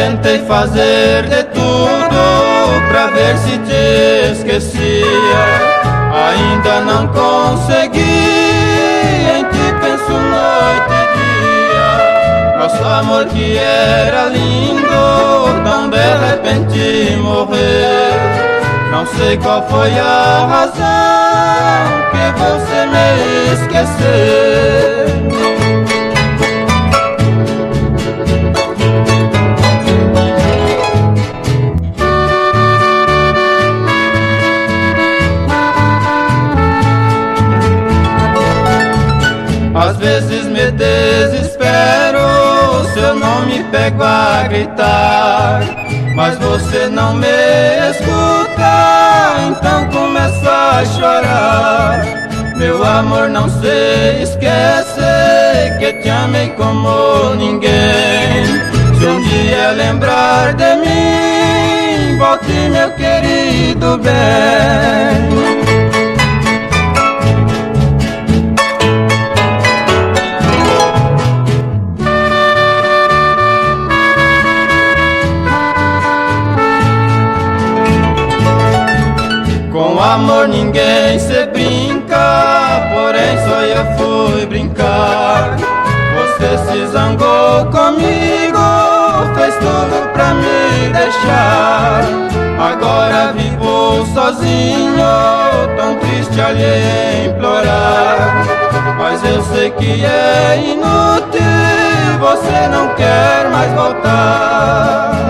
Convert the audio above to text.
tentei fazer de tudo pra ver se te esquecia. Ainda não consegui, em ti penso noite e dia. Nosso amor que era lindo, tão de repente morreu. Não sei qual foi a razão que você me esqueceu. Às vezes me desespero se eu não me pego a gritar, mas você não me escuta, então começa a chorar. Meu amor, não se esquece que te amei como ninguém. Se um dia lembrar de mim, volte meu querido bem. Com amor ninguém se brinca, porém só eu fui brincar. Você se zangou comigo, fez tudo pra me deixar. Agora vivo sozinho, tão triste a lhe implorar. Mas eu sei que é inútil, você não quer mais voltar.